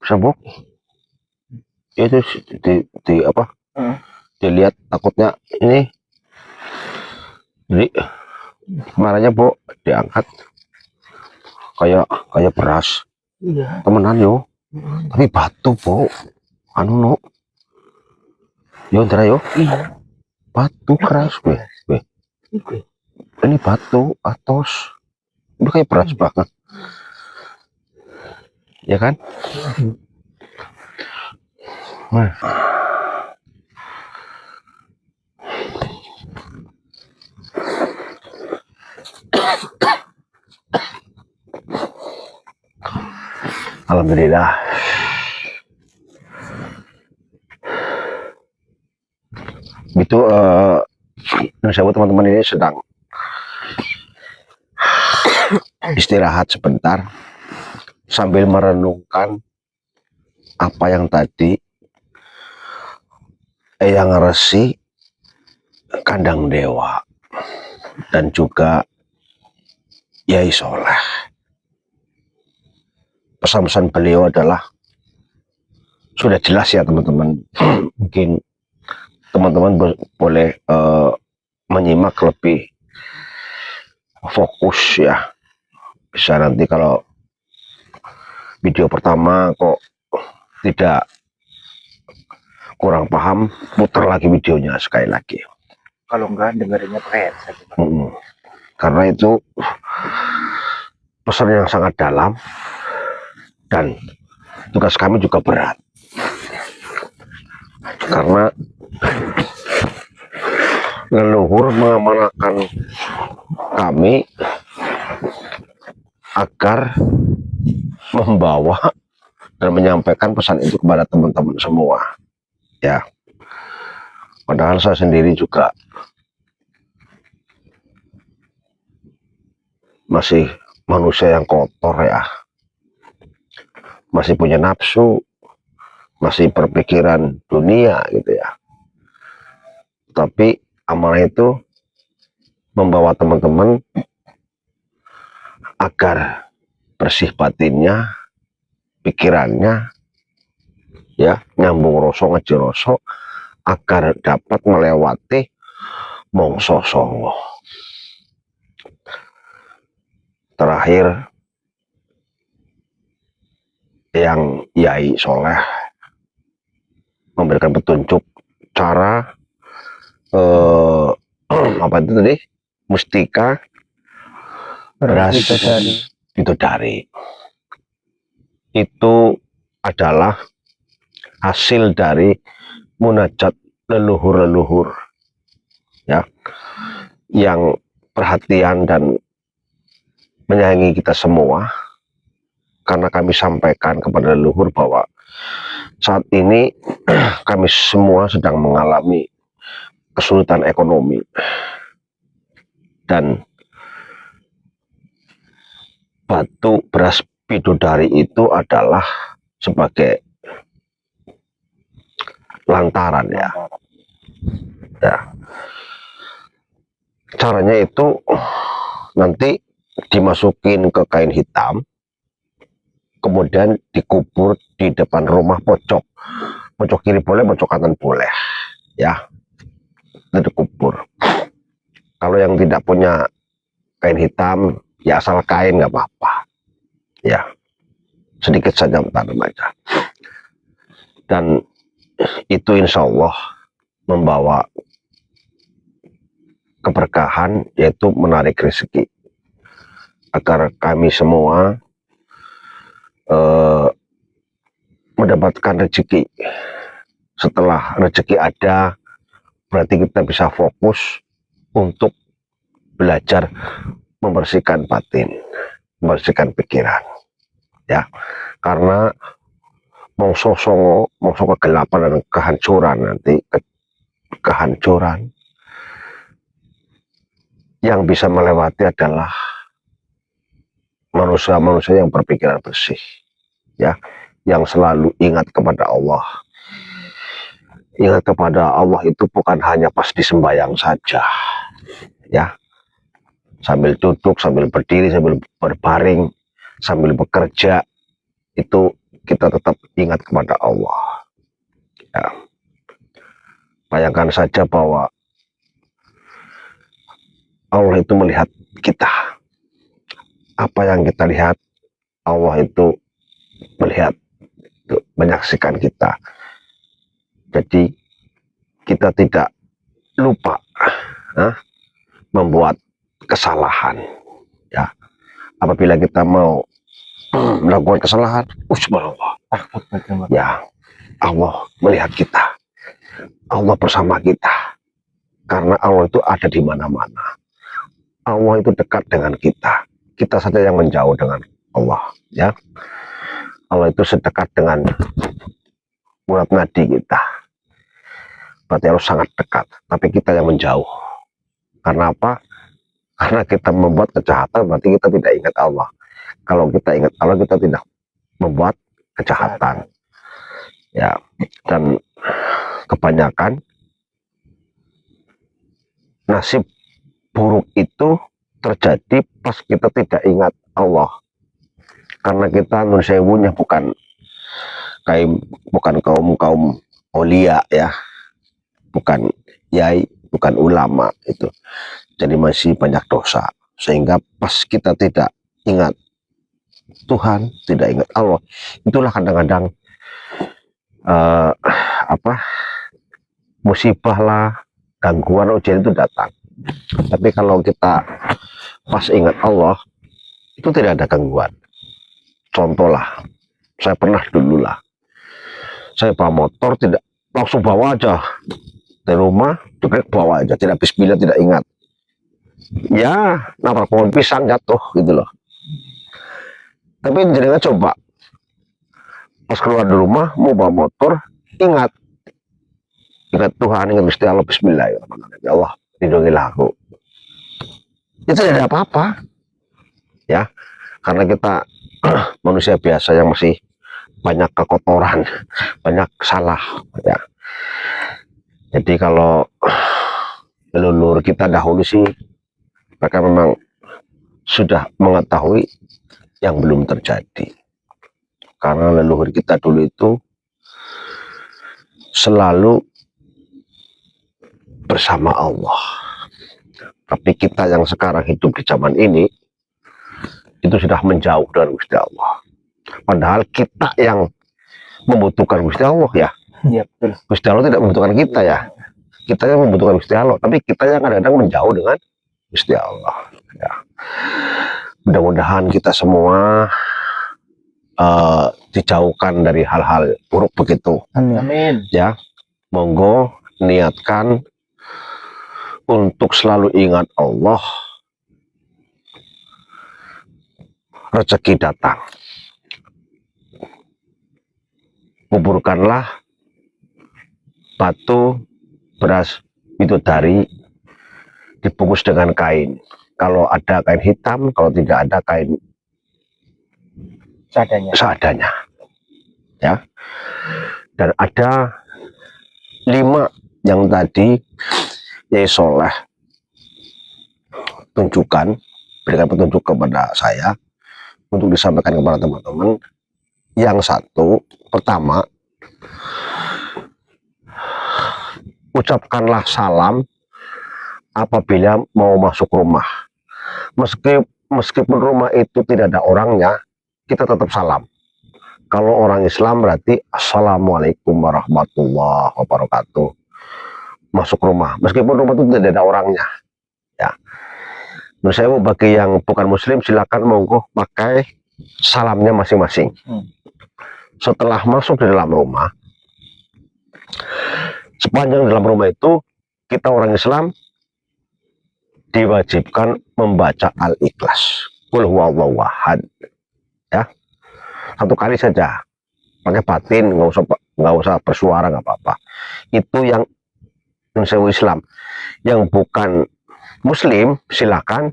sabuk itu di apa dilihat takutnya ini, jadi kemarinnya Bu diangkat kayak beras. Iya. Temenan yo, tapi batu Bu, anu no, yo Ndra yo, Iya. batu keras weh, ini batu atos, ini kayak beras banget, ya kan? Nah. Alhamdulillah. Itu teman-teman ini sedang istirahat sebentar sambil merenungkan apa yang tadi Eyang Resi, Kandang Dewa, dan juga Yai Soleh. Pesan-pesan beliau adalah sudah jelas ya teman-teman. Mungkin teman-teman boleh menyimak lebih fokus ya. Bisa nanti kalau video pertama kok tidak kurang paham, putar lagi videonya sekali lagi. Kalau enggak dengerinnya pakai headset. Karena itu pesan yang sangat dalam dan tugas kami juga berat. Karena leluhur mengamanahkan kami agar membawa dan menyampaikan pesan itu kepada teman-teman semua. Ya, padahal saya sendiri juga masih manusia yang kotor ya, masih punya nafsu, masih berpikiran dunia gitu ya. Tapi amanah itu membawa teman-teman agar bersih batinnya, pikirannya, ya, nyambung rasa ngaji rasa, agar dapat melewati mongso songo. Terakhir yang Yai Soleh memberikan petunjuk cara apa itu tadi, mustika beras bidodari. Itu adalah hasil dari munajat leluhur-leluhur ya, yang perhatian dan menyayangi kita semua, karena kami sampaikan kepada leluhur bahwa saat ini kami semua sedang mengalami kesulitan ekonomi, dan batu beras bidodari itu adalah sebagai lantaran ya. Caranya itu nanti dimasukin ke kain hitam, kemudian dikubur di depan rumah, pojok kiri boleh, pojok kanan boleh ya, itu dikubur. Kalau yang tidak punya kain hitam ya asal kain nggak apa-apa ya, sedikit saja tanam aja, dan itu insya Allah membawa keberkahan, yaitu menarik rezeki, agar kami semua mendapatkan rezeki. Setelah rezeki ada, berarti kita bisa fokus untuk belajar membersihkan batin, membersihkan pikiran ya, karena mongso songo, mongso kegelapan dan kehancuran, nanti kehancuran yang bisa melewati adalah manusia-manusia yang berpikiran bersih ya, yang selalu ingat kepada Allah. Ingat kepada Allah itu bukan hanya pas di sembahyang saja ya, sambil duduk, sambil berdiri, sambil berbaring, sambil bekerja, itu kita tetap ingat kepada Allah. Ya. Bayangkan saja bahwa Allah itu melihat kita. Apa yang kita lihat, Allah itu melihat, itu menyaksikan kita. Jadi kita tidak lupa membuat kesalahan. Ya, apabila kita mau melakukan kesalahan, subhanallah, Takut bagaimana? ya Allah melihat kita, Allah bersama kita, karena Allah itu ada di mana-mana. Allah itu dekat dengan kita, kita saja yang menjauh dengan Allah. Ya, Allah itu sedekat dengan urat nadi kita, berarti Allah sangat dekat, tapi kita yang menjauh. Karena apa? Karena kita membuat kejahatan, berarti kita tidak ingat Allah. Kalau kita ingat Allah, kita tidak membuat kejahatan. Ya, dan kebanyakan nasib buruk itu terjadi pas kita tidak ingat Allah. Karena kita nun sewunya bukan kaum aulia ya, bukan yai, bukan ulama itu. Jadi masih banyak dosa, sehingga pas kita tidak ingat Tuhan, tidak ingat Allah, itulah kadang-kadang musibah lah, gangguan, ujian itu datang. Tapi kalau kita pas ingat Allah, itu tidak ada gangguan. Contoh lah, saya pernah dulu lah, saya bawa motor, tidak langsung bawa aja dari rumah, direct bawa aja, tidak bismillah, tidak ingat. Ya, nabrak pohon pisang jatuh gitu loh. Tapi jangan coba pas keluar dari rumah mau bawa motor, ingat Tuhan, ingat Gusti Allah, bismillahirrahmanirrahim, ya Allah lindungilah aku. Itu tidak ada apa-apa ya, karena kita manusia biasa yang masih banyak kekotoran, banyak salah ya. Jadi kalau leluhur kita dahulu sih, mereka memang sudah mengetahui yang belum terjadi. Karena leluhur kita dulu itu selalu bersama Allah. Tapi kita yang sekarang hidup di zaman ini, itu sudah menjauh dari Gusti Allah. Padahal kita yang membutuhkan Gusti Allah ya. Iya betul. Gusti Allah tidak membutuhkan kita ya. Kita yang membutuhkan Gusti Allah, tapi kita yang kadang-kadang menjauh dengan Gusti Allah. Ya. Mudah-mudahan kita semua dijauhkan dari hal-hal buruk begitu. Amin. Ya, monggo niatkan untuk selalu ingat Allah. Rezeki datang, kuburkanlah batu, beras, bidadari dibungkus dengan kain. Kalau ada kain hitam, kalau tidak ada kain seadanya. Ya. Dan ada 5 yang tadi Yai Soleh tunjukkan, berikan petunjuk kepada saya untuk disampaikan kepada teman-teman. Yang satu, pertama, ucapkanlah salam apabila mau masuk rumah. Meskipun rumah itu tidak ada orangnya, kita tetap salam. Kalau orang Islam berarti Assalamualaikum warahmatullahi wabarakatuh. Masuk rumah, meskipun rumah itu tidak ada orangnya. Ya. Menurut saya bagi yang bukan Muslim silakan monggo pakai salamnya masing-masing. Setelah masuk di dalam rumah, sepanjang dalam rumah itu kita orang Islam diwajibkan membaca Al-Ikhlas, Qul huwallahu ahad, ya, 1 kali saja, pakai batin, nggak usah bersuara, nggak apa-apa. Itu yang sewu Islam. Yang bukan Muslim silakan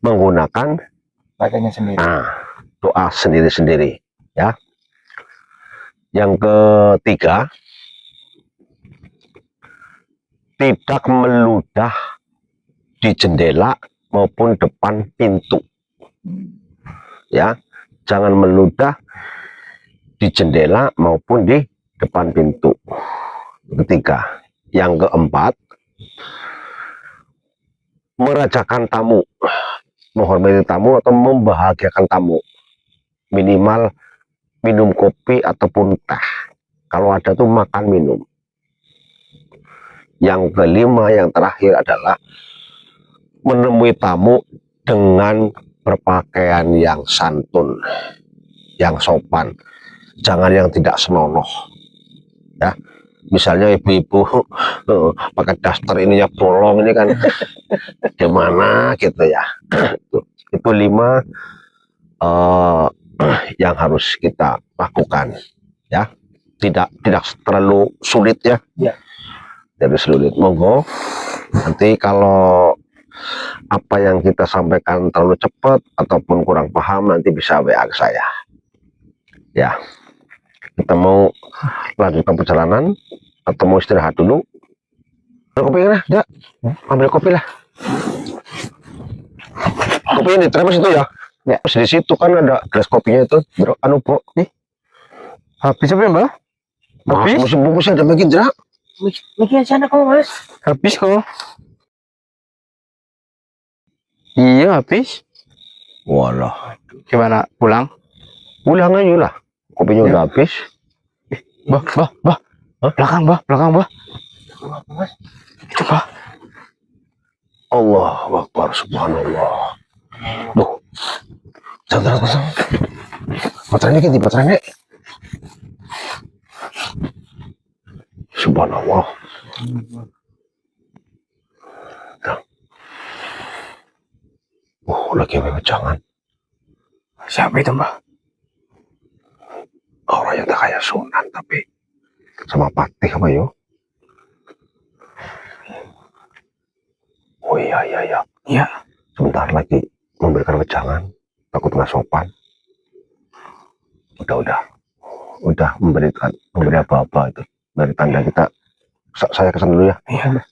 menggunakan bacanya sendiri. Doa sendiri-sendiri, ya. Yang ketiga, tidak meludah di jendela maupun depan pintu, ya. Jangan meludah di jendela maupun di depan pintu. Ketiga. Yang keempat, merajakan tamu, menghormati tamu atau membahagiakan tamu. Minimal minum kopi ataupun teh. Kalau ada tuh makan minum. Yang kelima, yang terakhir adalah menemui tamu dengan berpakaian yang santun, yang sopan. Jangan yang tidak senonoh. Ya. Misalnya ibu-ibu pakai daster ininya bolong ini kan gimana gitu ya. Itu 5 yang harus kita lakukan ya. Tidak terlalu sulit ya. Ya. Jadi sulit. Monggo nanti kalau apa yang kita sampaikan terlalu cepat ataupun kurang paham nanti bisa WA ke saya. Ya. Kita mau lanjutkan perjalanan atau mau istirahat dulu? Ada kopi lah, ya. Ambil kopi lah. Kopi ini terus itu ya. Ya. Di situ kan ada gelas kopinya itu, bro. Anu, Bro. Nih. Habis apa ya, Mbak? Mas, Habis? musim bungkusnya ada makin jerak. Mikir sana kok, Mas. Habis kok. Iya, habis. Walah. Gimana? Pulang? Pulang aja lah. Kopinya Ya. udah habis. Bah. Hah? Belakang, Bah. Mas. Itu, Bah. Allah Akbar, subhanallah. Duh. Jangan. Baterainya ganti baterainya. Subhanallah. Lagi jangan. Siapa itu, Mbak? Orang yang tak kayak Sunan tapi sama Patih apa yo? Oh iya. Iya. Sebentar lagi memberikan wejangan. Takut nggak sopan. Udah memberi apa-apa itu. Dari tanda kita. Saya kesan dulu ya. Iya, Mbak.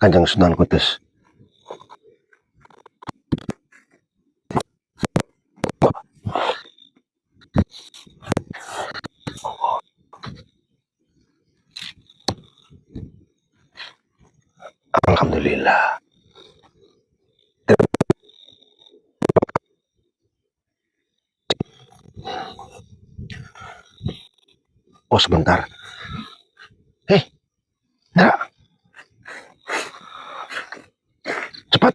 Kanjeng Sunan Kudus. Alhamdulillah. Oh sebentar. Nah, cepat.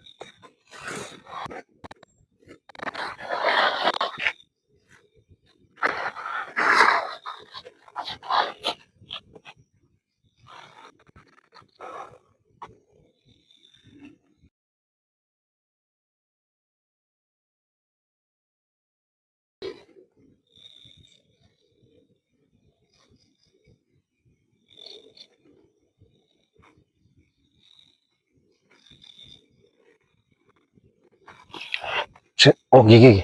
Oh gigi.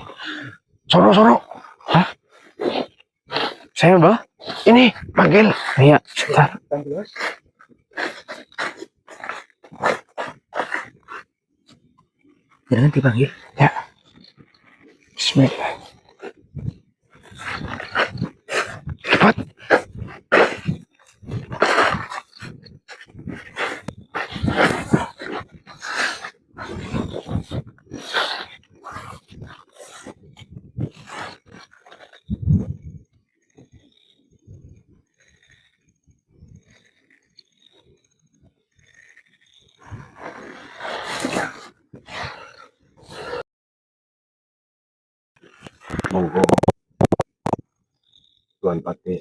Sono. Hah? Saya, Mbak? Ini panggil. Iya, sebentar. Jangan dipanggil. Ya. Bismillah. Cepat. Monggo Tuan Pati.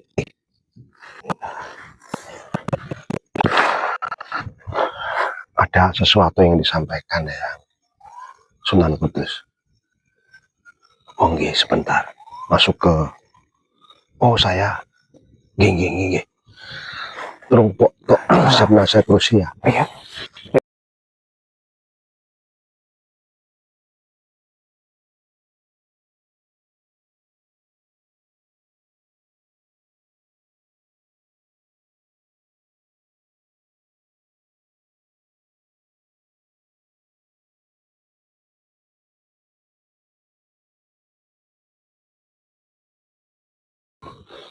Ada sesuatu yang disampaikan ya Sunan Kudus. Oh nggih, sebentar. Masuk ke saya. Nggih. Turung tok siap nasihat Rusia. Iya.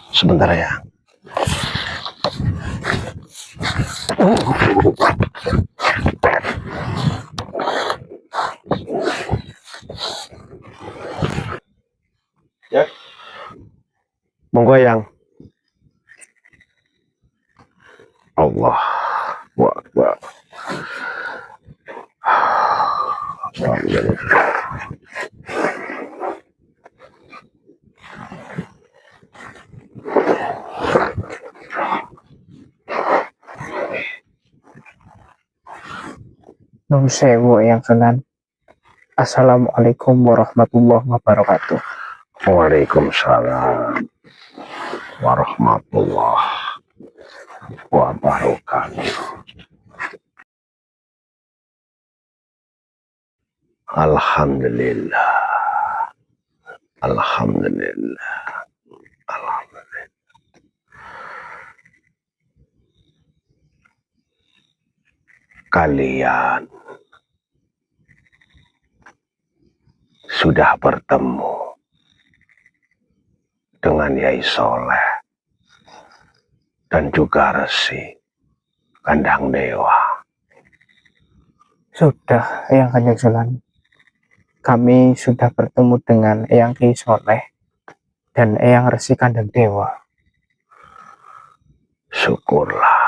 Sebentar ya. Ya. Monggo yang Allah. Wah. Nun sewu yang Sunan. Assalamualaikum warahmatullahi wabarakatuh. Waalaikumsalam warahmatullahi wabarakatuh. Alhamdulillah. Kalian sudah bertemu dengan Yai Soleh dan juga Resi Kandang Dewa. Sudah, Eyang Kanjeng Sunan. Kami sudah bertemu dengan Eyang Ki Soleh dan Eyang Resi Kandang Dewa. Syukurlah.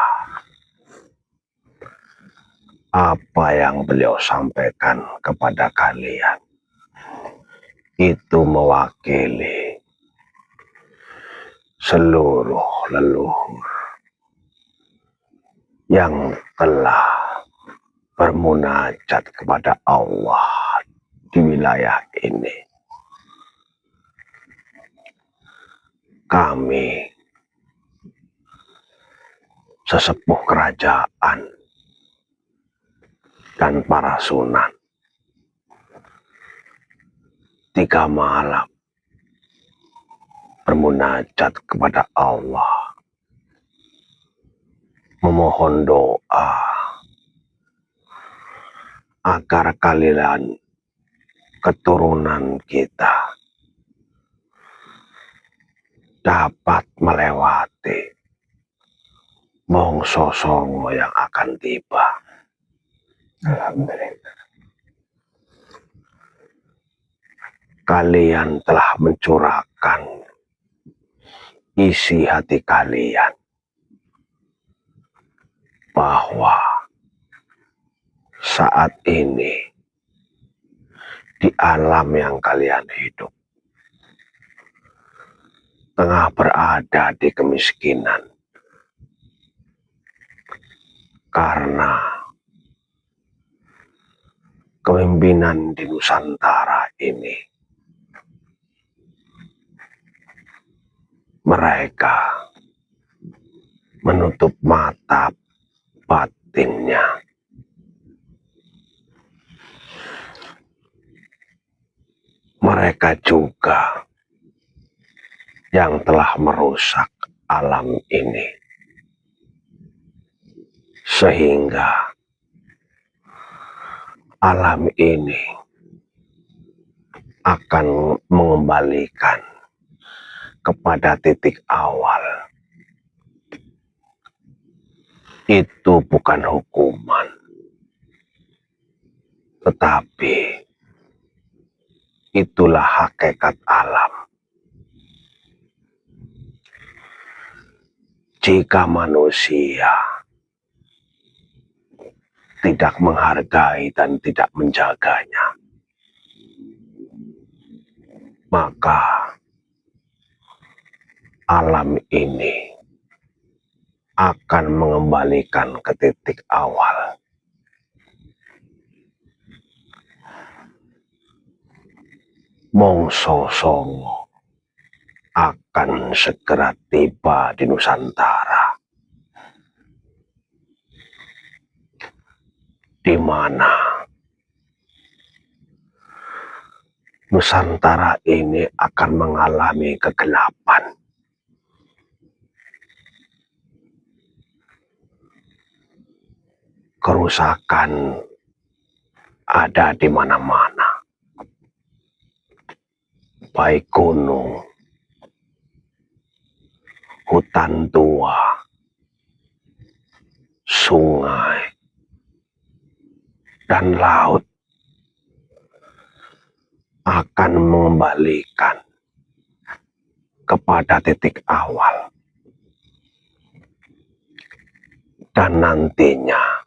Apa yang beliau sampaikan kepada kalian itu mewakili seluruh leluhur yang telah bermunajat kepada Allah di wilayah ini. Kami sesepuh kerajaan dan para sunan 3 malam bermunajat kepada Allah, memohon doa agar kalian keturunan kita dapat melewati mongso songo yang akan tiba. Alhamdulillah. Kalian telah mencurahkan isi hati kalian bahwa saat ini di alam yang kalian hidup tengah berada di kemiskinan karena kepemimpinan di Nusantara ini mereka menutup mata batinnya. Mereka juga yang telah merusak alam ini sehingga alam ini akan mengembalikan kepada titik awal. Itu bukan hukuman, tetapi itulah hakikat alam. Jika manusia tidak menghargai dan tidak menjaganya, maka alam ini akan mengembalikan ke titik awal. Mongso Songo akan segera tiba di Nusantara, di mana Nusantara ini akan mengalami kegelapan. Kerusakan ada di mana-mana, baik gunung, hutan tua, sungai, dan laut akan mengembalikan kepada titik awal. Dan nantinya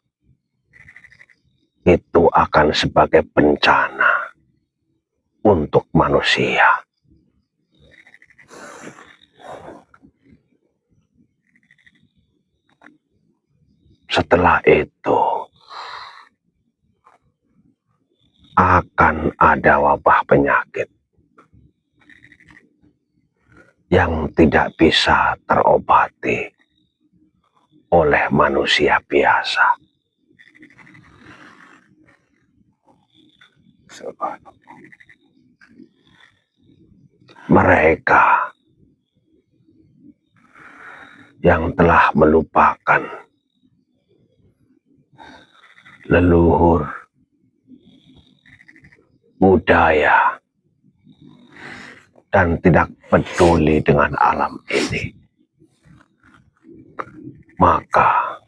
itu akan sebagai bencana untuk manusia. Setelah itu akan ada wabah penyakit yang tidak bisa terobati oleh manusia biasa. Mereka yang telah melupakan leluhur, budaya, dan tidak peduli dengan alam ini, maka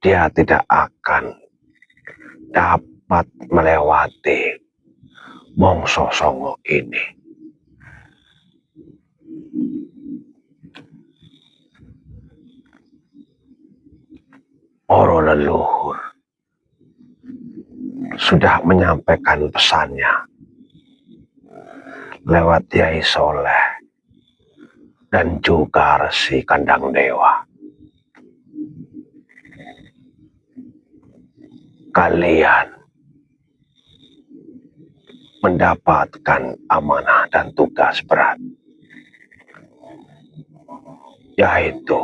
dia tidak akan dapat melewati Mongso Songo ini. Para leluhur sudah menyampaikan pesannya lewat Yai Soleh dan juga Resi Kandang Dewa. Kalian mendapatkan amanah dan tugas berat, yaitu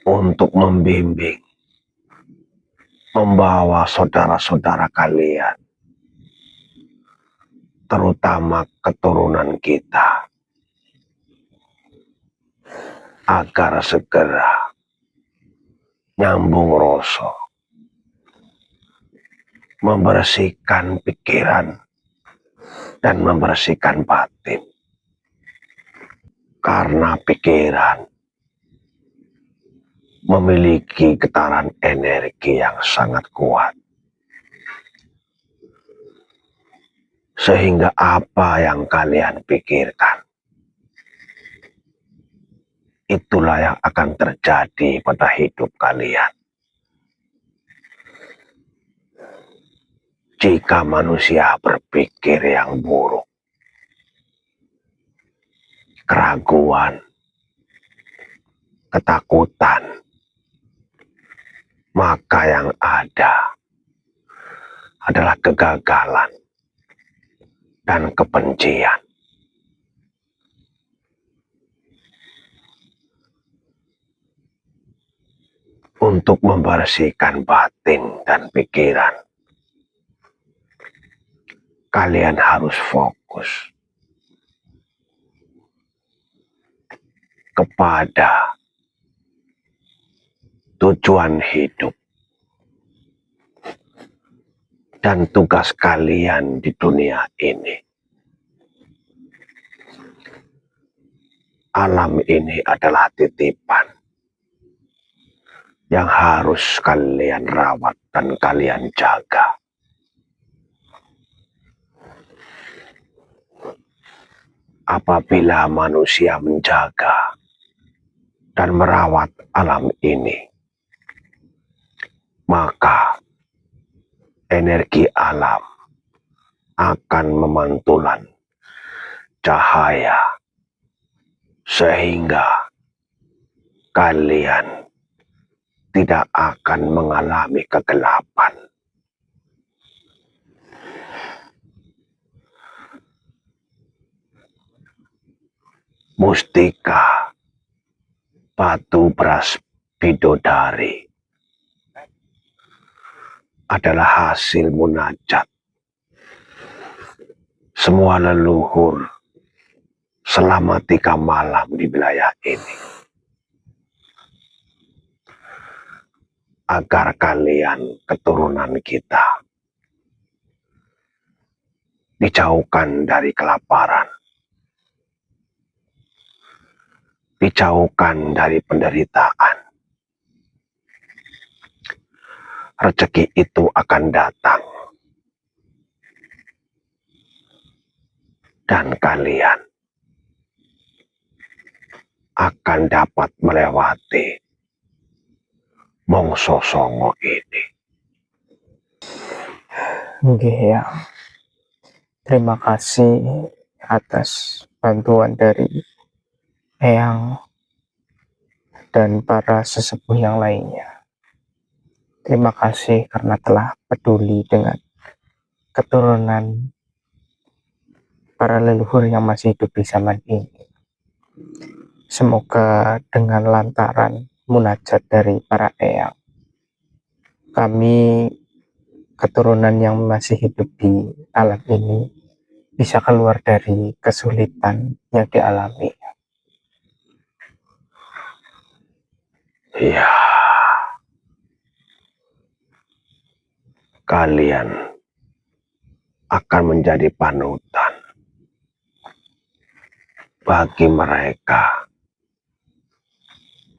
untuk membimbing, membawa saudara-saudara kalian, terutama keturunan kita, agar segera nyambung rasa, membersihkan pikiran dan membersihkan batin. Karena pikiran memiliki getaran energi yang sangat kuat, sehingga apa yang kalian pikirkan, itulah yang akan terjadi pada hidup kalian. Jika manusia berpikir yang buruk, keraguan, ketakutan, maka yang ada adalah kegagalan dan kebencian. Untuk membersihkan batin dan pikiran, kalian harus fokus kepada tujuan hidup dan tugas kalian di dunia ini. Alam ini adalah titipan yang harus kalian rawat dan kalian jaga. Apabila manusia menjaga dan merawat alam ini, maka energi alam akan memantulan cahaya sehingga kalian tidak akan mengalami kegelapan. Mustika batu beras bidodari adalah hasil munajat semua leluhur selama 3 malam di wilayah ini, agar kalian keturunan kita dijauhkan dari kelaparan, dijauhkan dari penderitaan. Rezeki itu akan datang dan kalian akan dapat melewati mongso songo ini. Nggih ya. Terima kasih atas bantuan dari Eyang dan para sesepuh yang lainnya. Terima kasih karena telah peduli dengan keturunan para leluhur yang masih hidup di zaman ini. Semoga dengan lantaran munajat dari para eyang, kami keturunan yang masih hidup di alam ini bisa keluar dari kesulitan yang dialami. Ya, kalian akan menjadi panutan bagi mereka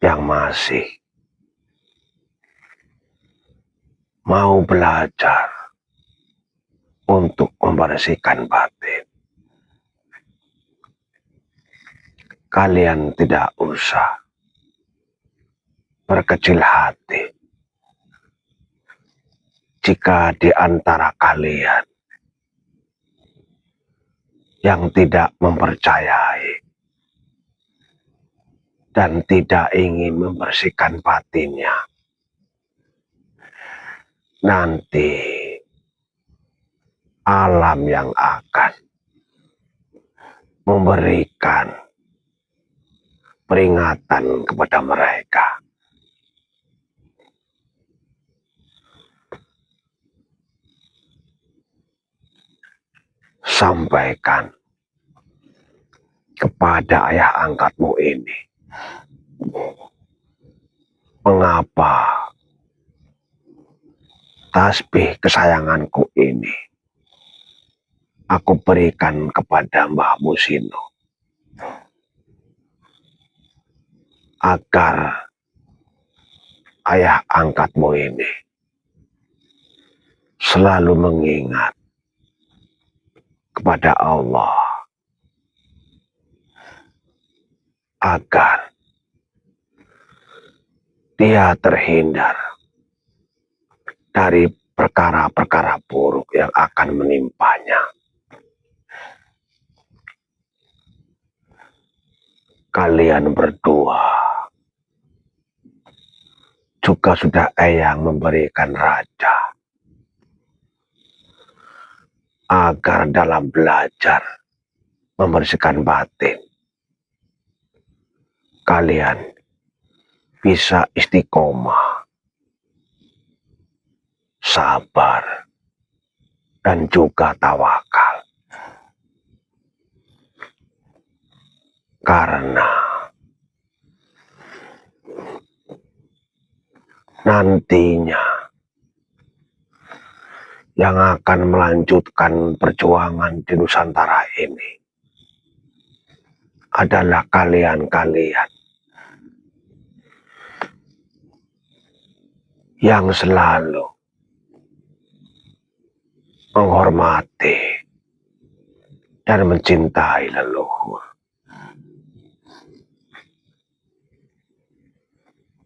yang masih mau belajar untuk membersihkan batin. Kalian tidak usah berkecil hati jika di antara kalian yang tidak mempercayai dan tidak ingin membersihkan batinnya, nanti alam yang akan memberikan peringatan kepada mereka. Sampaikan kepada ayah angkatmu ini mengapa tasbih kesayanganku ini aku berikan kepada Mbah Musino, agar ayah angkatmu ini selalu mengingat kepada Allah, agar dia terhindar dari perkara-perkara buruk yang akan menimpanya. Kalian berdua juga sudah eyang memberikan raja agar dalam belajar membersihkan batin kalian bisa istiqomah, sabar, dan juga tawakal. Karena nantinya yang akan melanjutkan perjuangan di Nusantara ini adalah kalian-kalian yang selalu menghormati dan mencintai leluhur.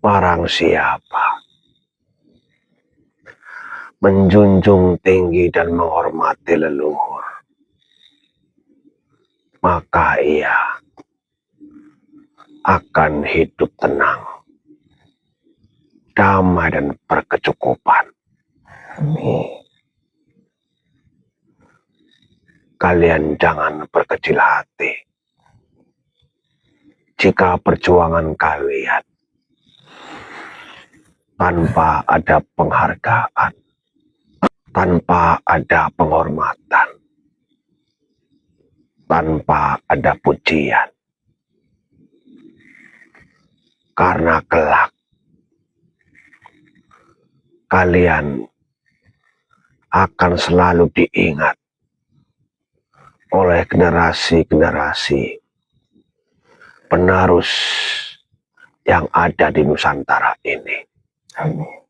Barang siapa menjunjung tinggi dan menghormati leluhur, maka ia akan hidup tenang, damai dan berkecukupan. Amin. Kalian jangan berkecil hati jika perjuangan kalian tanpa ada penghargaan, tanpa ada penghormatan, tanpa ada pujian. Karena kelak kalian akan selalu diingat oleh generasi-generasi penerus yang ada di Nusantara ini. Amin.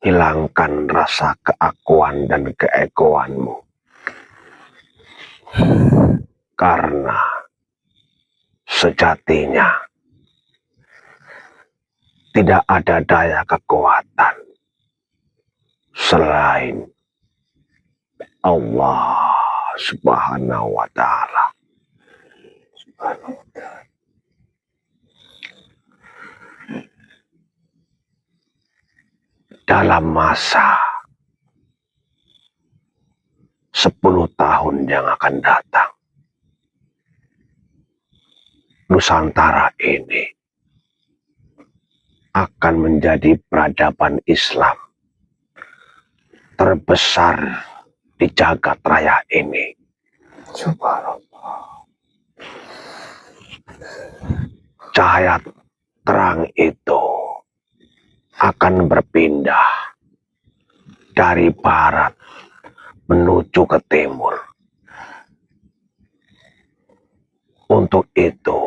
Hilangkan rasa keakuan dan keegoanmu. Karena sejatinya tidak ada daya kekuatan selain Allah Subhanahu wa Ta'ala. Dalam masa 10 tahun yang akan datang, Nusantara ini akan menjadi peradaban Islam terbesar di jagat raya ini. Subhanallah. Cahaya terang itu akan berpindah dari barat menuju ke timur. Untuk itu,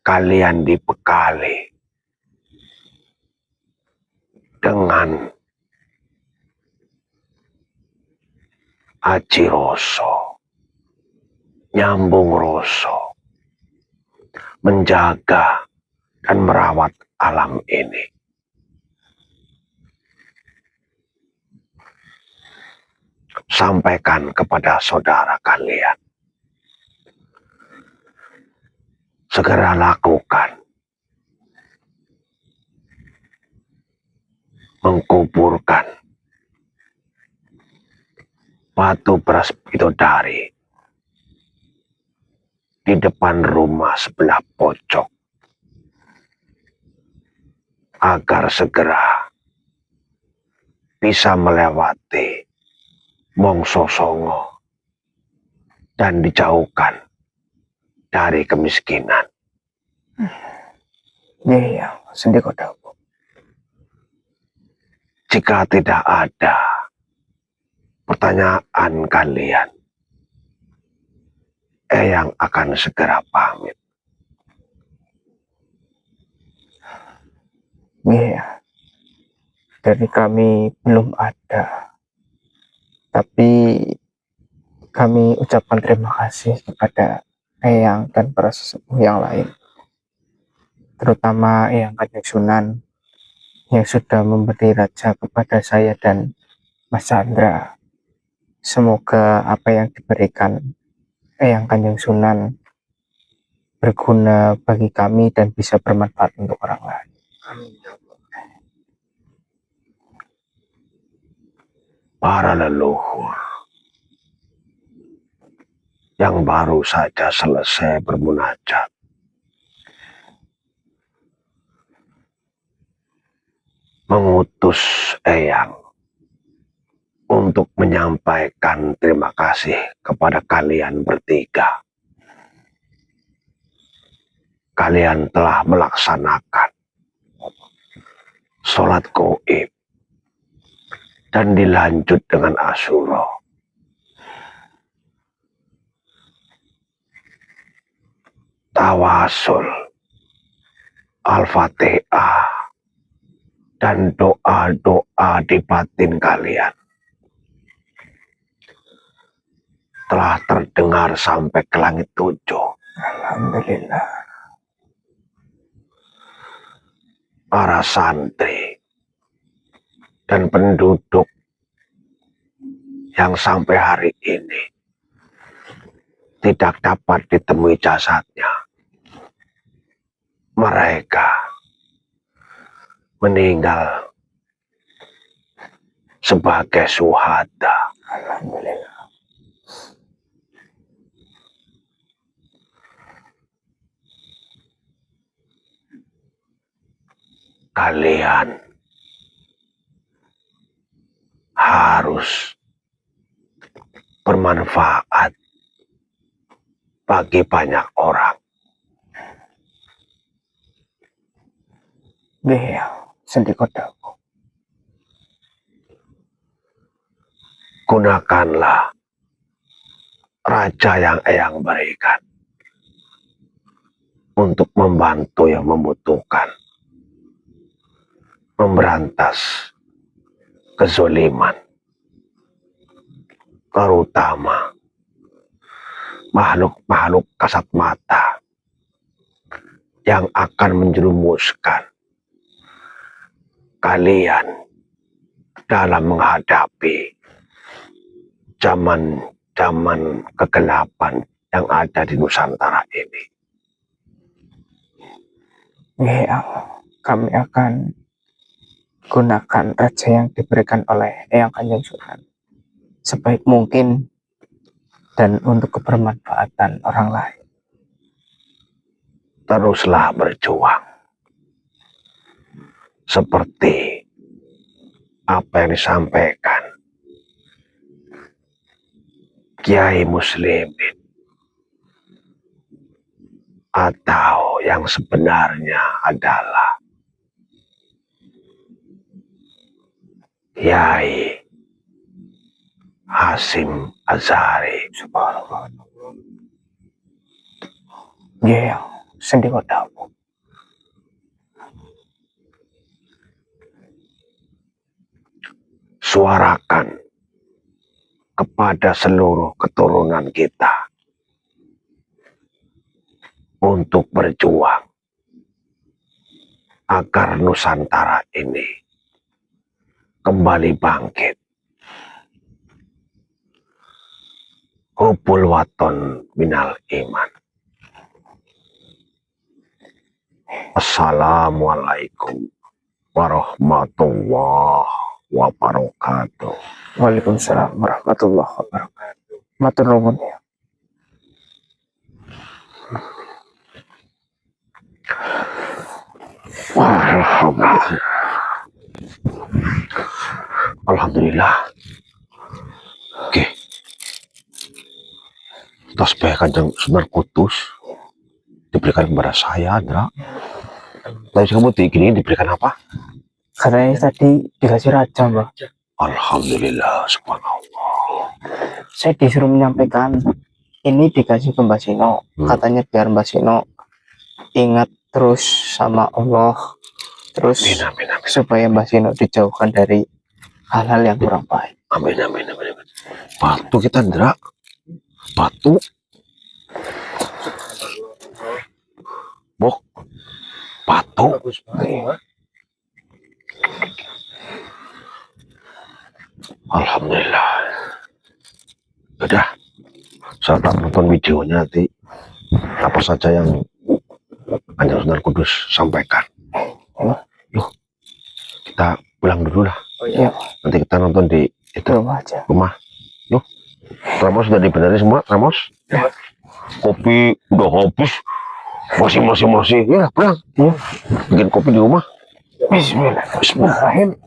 kalian dibekali dengan aji rasa, nyambung rasa, menjaga dan merawat alam ini. Sampaikan kepada saudara kalian, segera lakukan mengkuburkan batu beras bidodari di depan rumah sebelah pojok agar segera bisa melewati mongso songo dan dijauhkan dari kemiskinan. Iya, sedih kok tahu. Jika tidak ada pertanyaan kalian, Eyang akan segera pamit. Iya, dari kami belum ada, tapi kami ucapkan terima kasih kepada Eyang dan para sesepuh yang lain, terutama Eyang Kanjeng Sunan yang sudah memberi raja kepada saya dan Mas Chandra. Semoga apa yang diberikan Eyang Kanjeng Sunan berguna bagi kami dan bisa bermanfaat untuk orang lain. Amin. Para leluhur yang baru saja selesai bermunajat, mengutus Eyang untuk menyampaikan terima kasih kepada kalian bertiga. Kalian telah melaksanakan sholat gaib dan dilanjut dengan asyura. Tawasul, Al-Fatihah, dan doa-doa di batin kalian telah terdengar sampai ke langit 7. Alhamdulillah. para santri dan penduduk yang sampai hari ini tidak dapat ditemui jasadnya. Mereka meninggal sebagai syuhada. Alhamdulillah. Kalian harus bermanfaat bagi banyak orang. Nggih, Sendikodaku. Gunakanlah raja yang Eyang berikan untuk membantu yang membutuhkan, memberantas kezoliman, terutama makhluk-makhluk kasat mata yang akan menjerumuskan kalian dalam menghadapi zaman kegelapan yang ada di Nusantara ini. Nggih, kami akan gunakan raja yang diberikan oleh Eyang Kanjeng Sunan sebaik mungkin dan untuk kebermanfaatan orang lain. Teruslah berjuang seperti apa yang disampaikan Kiai Muslimin, atau yang sebenarnya adalah Kiai Hasyim Asy'ari. Subhanallah. Nggih, Sendikodaku. Suarakan kepada seluruh keturunan kita untuk berjuang agar Nusantara ini kembali bangkit. Hubul waton minal iman. Assalamualaikum warahmatullahi wabarakatuh. Waalaikumsalam warahmatullahi wabarakatuh. Matur nuwun ya. Alhamdulillah. Alhamdulillah. Oke. Tasbih Kanjeng Sunan Kudus diberikan kepada saya, Andra. Tadi kamu gini diberikan apa? Katanya tadi dikasih raja, Mbak. Alhamdulillah, subhanallah. Saya disuruh menyampaikan ini dikasih ke Mbak Sino. Katanya biar Mbak Sino ingat terus sama Allah. Terus Amin, amin, amin. supaya Mbak Sino dijauhkan dari hal-hal yang kurang baik. Amin, amin, amin, amin. Batu kita, Andra. Batu. Bok. Batu. Alhamdulillah. Udah. Saya tak nonton videonya nanti. Apa saja yang Kanjeng Sunan Kudus sampaikan. Yuk. Kita pulang dulu lah. Oh iya. Nanti kita nonton di itu Rumah aja. rumah. Yuk. Ramos sudah dibenerin semua, Ramos? Ya. Kopi udah habis. Masih. Ya, pulang. Ya. Bikin kopi di rumah. Bismillahirrahmanirrahim.